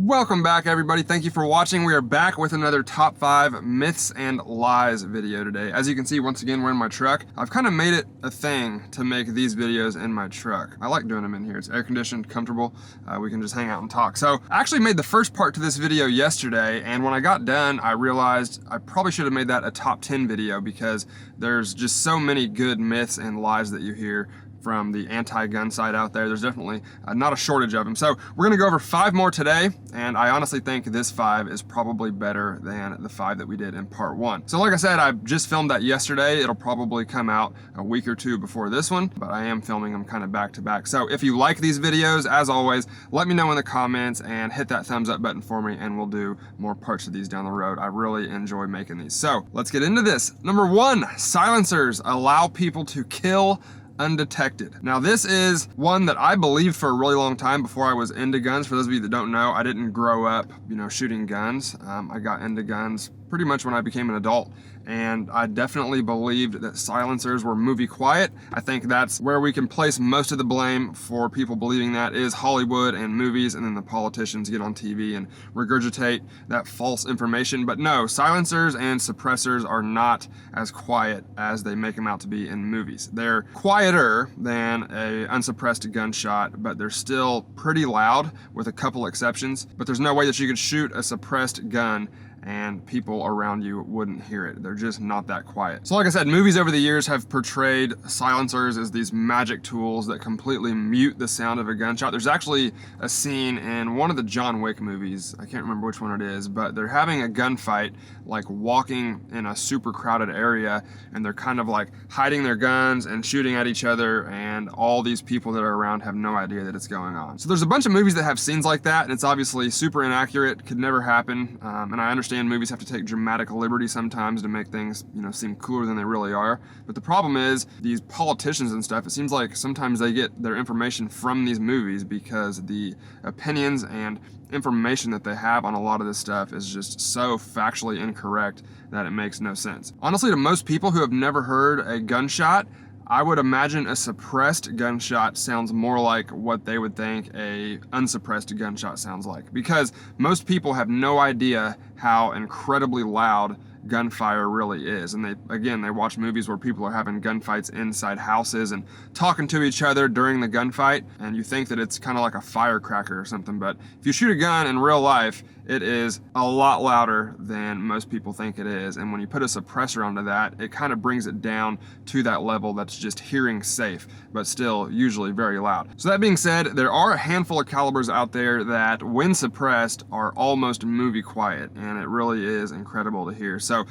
Welcome back, everybody. Thank you for watching. We are back with another top 5 myths and lies video today. As you can see, once again, we're in my truck. I've kind of made it a thing to make these videos in my truck. I like doing them in here. It's air conditioned, comfortable. We can just hang out and talk. So I actually made the first part to this video yesterday, and when I got done, I realized I probably should have made that a top 10 video because there's just so many good myths and lies that you hear from the anti-gun side out there. There's definitely not a shortage of them. So we're gonna go over 5 more today, and I honestly think this 5 is probably better than the 5 that we did in part 1. So like I said, I just filmed that yesterday. It'll probably come out a week or 2 before this one, but I am filming them kind of back to back. So if you like these videos, as always, let me know in the comments and hit that thumbs up button for me, and we'll do more parts of these down the road. I really enjoy making these. So let's get into this. Number 1, silencers allow people to kill undetected. Now this is one that I believed for a really long time before I was into guns. For those of you that don't know, I didn't grow up, shooting guns. I got into guns pretty much when I became an adult, and I definitely believed that silencers were movie quiet. I think that's where we can place most of the blame for people believing that is Hollywood and movies, and then the politicians get on TV and regurgitate that false information. But no, silencers and suppressors are not as quiet as they make them out to be in movies. They're quieter than a unsuppressed gunshot, but they're still pretty loud with a couple exceptions. But there's no way that you could shoot a suppressed gun and people around you wouldn't hear it. They're just not that quiet. So like I said, movies over the years have portrayed silencers as these magic tools that completely mute the sound of a gunshot. There's actually a scene in one of the John Wick movies, I can't remember which one it is, but they're having a gunfight, like walking in a super crowded area, and they're kind of like hiding their guns and shooting at each other, and all these people that are around have no idea that it's going on. So there's a bunch of movies that have scenes like that, and it's obviously super inaccurate, could never happen, and I understand movies have to take dramatic liberty sometimes to make things, seem cooler than they really are. But the problem is these politicians and stuff, it seems like sometimes they get their information from these movies because the opinions and information that they have on a lot of this stuff is just so factually incorrect that it makes no sense. Honestly, to most people who have never heard a gunshot, I would imagine a suppressed gunshot sounds more like what they would think a unsuppressed gunshot sounds like, because most people have no idea how incredibly loud gunfire really is. And they watch movies where people are having gunfights inside houses and talking to each other during the gunfight, and you think that it's kind of like a firecracker or something. But if you shoot a gun in real life, it is a lot louder than most people think it is. And when you put a suppressor onto that, it kind of brings it down to that level that's just hearing safe, but still usually very loud. So that being said, there are a handful of calibers out there that, when suppressed, are almost movie quiet, and it really is incredible to hear. So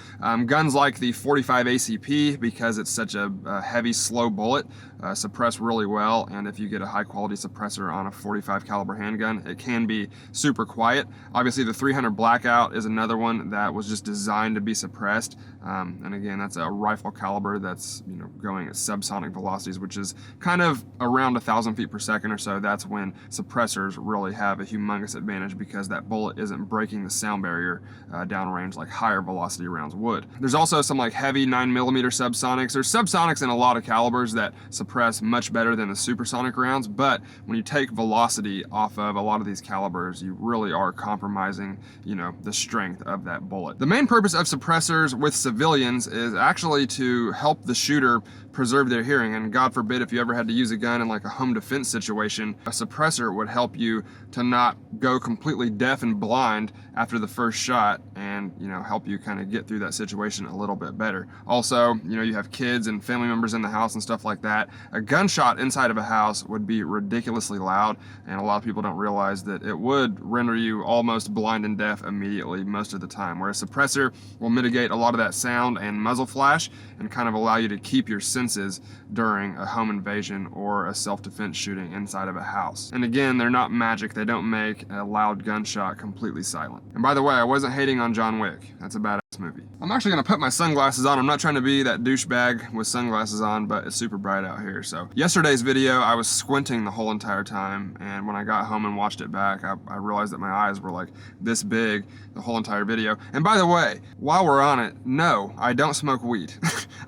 guns like the 45 ACP, because it's such a heavy, slow bullet, suppress really well. And if you get a high quality suppressor on a 45 caliber handgun, it can be super quiet. Obviously the 300 Blackout is another one that was just designed to be suppressed. And again, that's a rifle caliber that's going at subsonic velocities, which is kind of around 1,000 feet per second or so. That's when suppressors really have a humongous advantage, because that bullet isn't breaking the sound barrier downrange like higher velocity rounds would. There's also some like heavy 9mm subsonics. There's subsonics in a lot of calibers that suppress much better than the supersonic rounds, but when you take velocity off of a lot of these calibers, you really are compromising, the strength of that bullet. The main purpose of suppressors with civilians is actually to help the shooter preserve their hearing. And God forbid, if you ever had to use a gun in like a home defense situation, a suppressor would help you to not go completely deaf and blind after the first shot, and help you kind of get through that situation a little bit better. Also, you have kids and family members in the house and stuff like that. A gunshot inside of a house would be ridiculously loud, and a lot of people don't realize that it would render you almost blind and deaf immediately most of the time, whereas a suppressor will mitigate a lot of that sound and muzzle flash and kind of allow you to keep your senses during a home invasion or a self-defense shooting inside of a house. And again, they're not magic. They don't make a loud gunshot completely silent. And by the way, I wasn't hating on John John Wick. That's a badass movie. I'm actually gonna put my sunglasses on. I'm not trying to be that douchebag with sunglasses on, but it's super bright out here. So yesterday's video, I was squinting the whole entire time, and when I got home and watched it back, I realized that my eyes were like this big the whole entire video. And by the way, while we're on it, no, I don't smoke weed.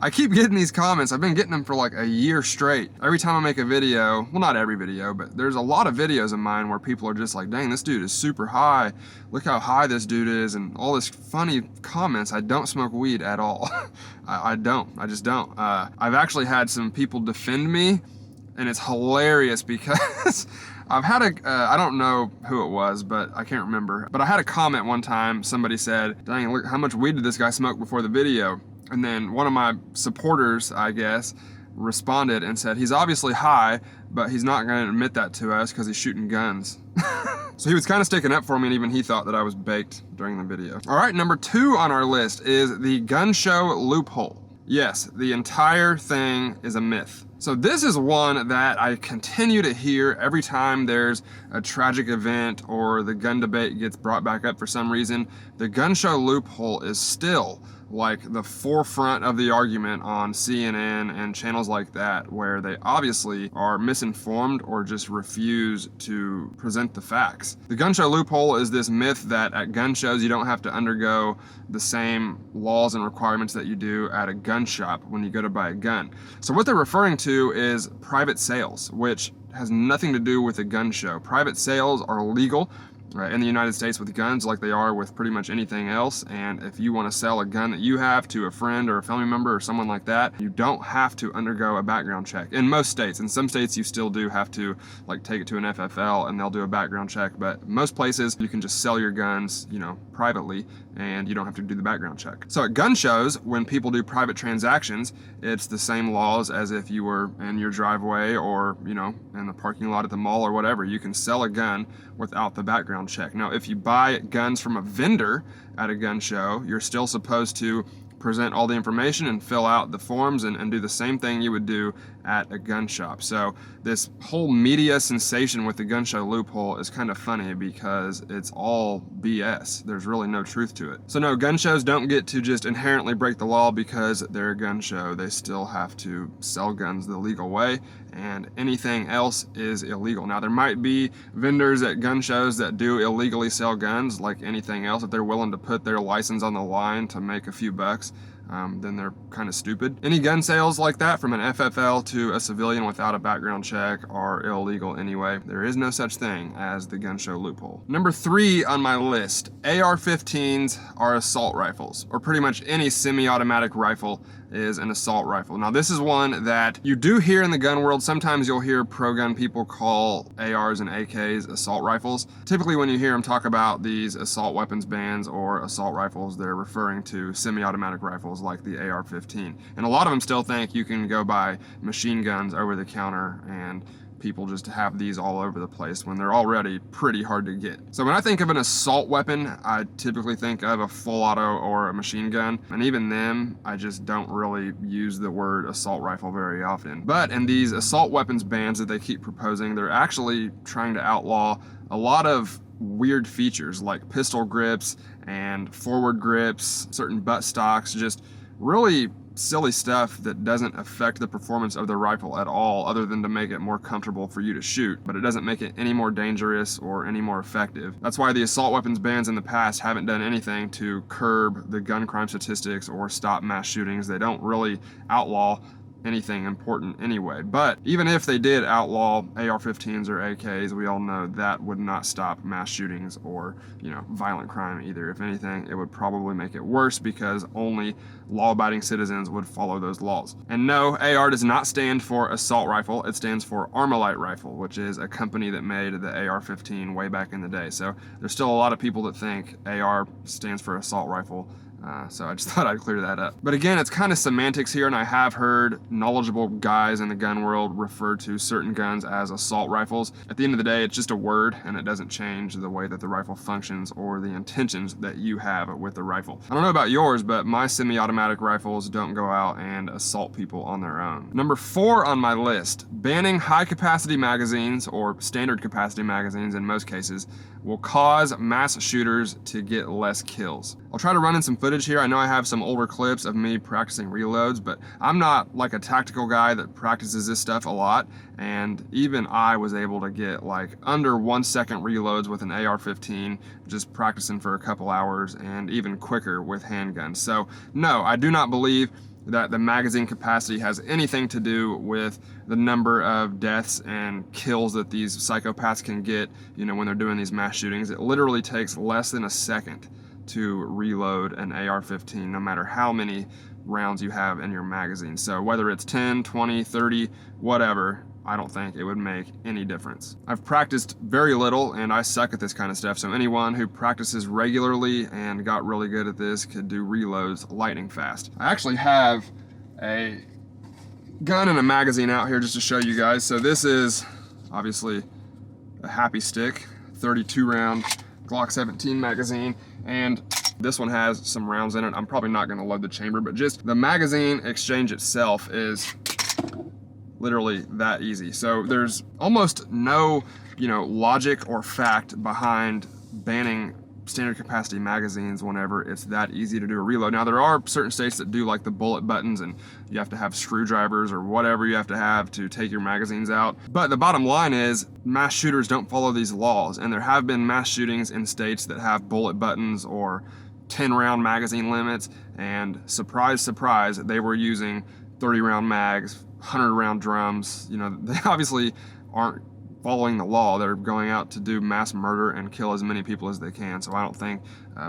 I keep getting these comments. I've been getting them for like a year straight. Every time I make a video, well, not every video, but there's a lot of videos of mine where people are just like, dang, this dude is super high. Look how high this dude is, and all this funny comments. I don't smoke weed at all. I don't. I just don't. I've actually had some people defend me, and it's hilarious because I've had I don't know who it was, but I can't remember. But I had a comment one time. Somebody said, dang, look, how much weed did this guy smoke before the video? And then one of my supporters, I guess, responded and said, he's obviously high, but he's not going to admit that to us because he's shooting guns. So he was kind of sticking up for me, and even he thought that I was baked during the video. All right, number 2 on our list is the gun show loophole. Yes, the entire thing is a myth. So this is one that I continue to hear every time there's a tragic event or the gun debate gets brought back up for some reason. The gun show loophole is still like the forefront of the argument on CNN and channels like that, where they obviously are misinformed or just refuse to present the facts. The gun show loophole is this myth that at gun shows you don't have to undergo the same laws and requirements that you do at a gun shop when you go to buy a gun. So what they're referring to is private sales, which has nothing to do with a gun show. Private sales are legal in the United States with guns, like they are with pretty much anything else. And if you want to sell a gun that you have to a friend or a family member or someone like that, you don't have to undergo a background check. In most states, in some states you still do have to like take it to an FFL and they'll do a background check, but most places you can just sell your guns, you know, privately, and you don't have to do the background check. So at gun shows, when people do private transactions, it's the same laws as if you were in your driveway or, you know, in the parking lot at the mall or whatever. You can sell a gun without the background check. Now, if you buy guns from a vendor at a gun show, you're still supposed to present all the information and fill out the forms and do the same thing you would do at a gun shop. So this whole media sensation with the gun show loophole is kind of funny because it's all BS. There's really no truth to it. So no, gun shows don't get to just inherently break the law because they're a gun show. They still have to sell guns the legal way, and anything else is illegal. Now, there might be vendors at gun shows that do illegally sell guns, like anything else. If they're willing to put their license on the line to make a few bucks, then they're kind of stupid. Any gun sales like that from an FFL to a civilian without a background check are illegal anyway. There is no such thing as the gun show loophole. Number 3 on my list, AR-15s are assault rifles, or pretty much any semi-automatic rifle is an assault rifle. Now, this is one that you do hear in the gun world. Sometimes you'll hear pro-gun people call ARs and AKs assault rifles. Typically when you hear them talk about these assault weapons bans or assault rifles, they're referring to semi-automatic rifles like the AR-15. And a lot of them still think you can go buy machine guns over the counter, and people just have these all over the place when they're already pretty hard to get. So when I think of an assault weapon, I typically think of a full auto or a machine gun. And even then, I just don't really use the word assault rifle very often. But in these assault weapons bans that they keep proposing, they're actually trying to outlaw a lot of weird features like pistol grips and forward grips, certain butt stocks, just really silly stuff that doesn't affect the performance of the rifle at all, other than to make it more comfortable for you to shoot, but it doesn't make it any more dangerous or any more effective. That's why the assault weapons bans in the past haven't done anything to curb the gun crime statistics or stop mass shootings. They don't really outlaw anything important anyway. But even if they did outlaw AR-15s or AKs, we all know that would not stop mass shootings or, you know, violent crime either. If anything, it would probably make it worse because only law-abiding citizens would follow those laws. And no, AR does not stand for assault rifle. It stands for Armalite Rifle, which is a company that made the AR-15 way back in the day. So there's still a lot of people that think AR stands for assault rifle. So I just thought I'd clear that up. But again, it's kind of semantics here, and I have heard knowledgeable guys in the gun world refer to certain guns as assault rifles. At the end of the day, it's just a word, and it doesn't change the way that the rifle functions or the intentions that you have with the rifle. I don't know about yours, but my semi-automatic rifles don't go out and assault people on their own. Number 4 on my list, banning high-capacity magazines, or standard capacity magazines in most cases, will cause mass shooters to get less kills. I'll try to run in some footage here. I know I have some older clips of me practicing reloads, but I'm not like a tactical guy that practices this stuff a lot. And even I was able to get like under 1 second reloads with an AR-15, just practicing for a couple hours, and even quicker with handguns. So no, I do not believe that the magazine capacity has anything to do with the number of deaths and kills that these psychopaths can get, you know, when they're doing these mass shootings. It literally takes less than a second to reload an AR-15, no matter how many rounds you have in your magazine. So whether it's 10, 20, 30, whatever, I don't think it would make any difference. I've practiced very little and I suck at this kind of stuff, so anyone who practices regularly and got really good at this could do reloads lightning fast. I actually have a gun and a magazine out here just to show you guys. So this is obviously a Happy Stick 32 round Glock 17 magazine, and this one has some rounds in it. I'm probably not going to load the chamber, but just the magazine exchange itself is literally that easy. So there's almost no, you know, logic or fact behind banning standard capacity magazines whenever it's that easy to do a reload. Now there are certain states that do like the bullet buttons, and you have to have screwdrivers or whatever you have to take your magazines out. But the bottom line is mass shooters don't follow these laws, and there have been mass shootings in states that have bullet buttons or 10-round magazine limits, and surprise, surprise, they were using 30-round mags, 100-round drums. You know, they obviously aren't following the law. They're going out to do mass murder and kill as many people as they can. So I don't think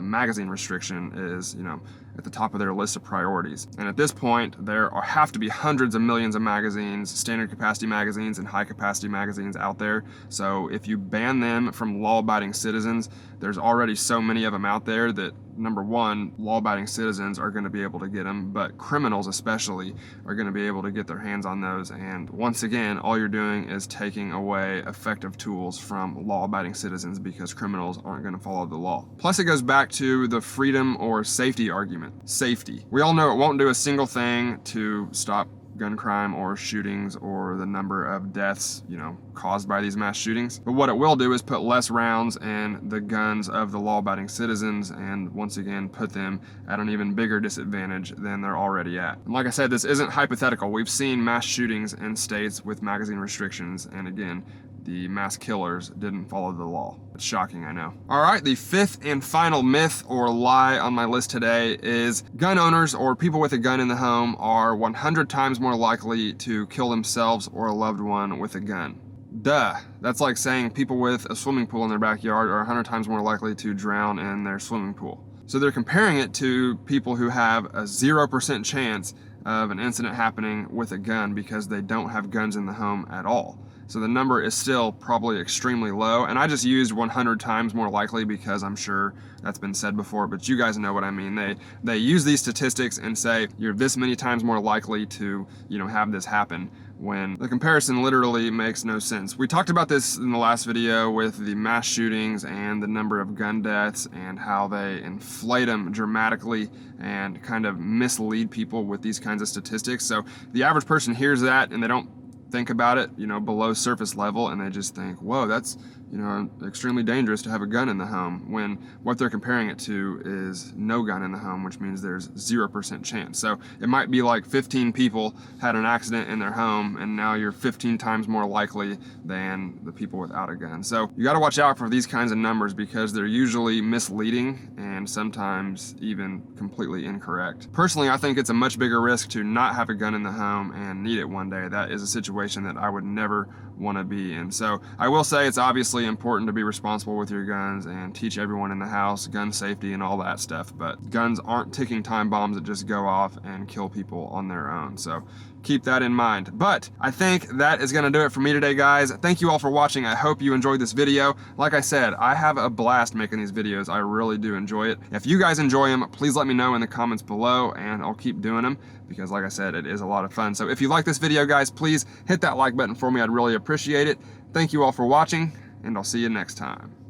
magazine restriction is, you know, at the top of their list of priorities. And at this point, there have to be hundreds of millions of magazines, standard capacity magazines and high capacity magazines out there. So if you ban them from law-abiding citizens, there's already so many of them out there that, number one, law-abiding citizens are going to be able to get them, but criminals especially are going to be able to get their hands on those. And once again, all you're doing is taking away effective tools from law-abiding citizens, because criminals aren't going to follow the law. Plus, it goes back to the freedom or safety argument. Safety. We all know it won't do a single thing to stop gun crime or shootings or the number of deaths, you know, caused by these mass shootings. But what it will do is put less rounds in the guns of the law-abiding citizens, and once again put them at an even bigger disadvantage than they're already at. And like I said, this isn't hypothetical. We've seen mass shootings in states with magazine restrictions, and again, the mass killers didn't follow the law. It's shocking, I know. All right, the fifth and final myth or lie on my list today is gun owners or people with a gun in the home are 100 times more likely to kill themselves or a loved one with a gun. Duh. That's like saying people with a swimming pool in their backyard are 100 times more likely to drown in their swimming pool. So they're comparing it to people who have a 0% chance of an incident happening with a gun because they don't have guns in the home at all. So the number is still probably extremely low, and I just used 100 times more likely because I'm sure that's been said before, but you guys know what I mean. They use these statistics and say you're this many times more likely to, you know, have this happen, when the comparison literally makes no sense. We talked about this in the last video with the mass shootings and the number of gun deaths and how they inflate them dramatically and kind of mislead people with these kinds of statistics. So the average person hears that and they don't think about it, you know, below surface level, and they just think, whoa, that's, you know, extremely dangerous to have a gun in the home, when what they're comparing it to is no gun in the home, which means there's 0% chance. So it might be like 15 people had an accident in their home, and now you're 15 times more likely than the people without a gun. So you got to watch out for these kinds of numbers because they're usually misleading and sometimes even completely incorrect. Personally, I think it's a much bigger risk to not have a gun in the home and need it one day. That is a situation that I would never want to be in. So I will say it's obviously important to be responsible with your guns and teach everyone in the house gun safety and all that stuff, but guns aren't ticking time bombs that just go off and kill people on their own. So keep that in mind. But I think that is going to do it for me today, guys. Thank you all for watching. I hope you enjoyed this video. Like I said, I have a blast making these videos. I really do enjoy it. If you guys enjoy them, please let me know in the comments below, and I'll keep doing them because, like I said, it is a lot of fun. So if you like this video, guys, please hit that like button for me. I'd really appreciate it. Thank you all for watching, and I'll see you next time.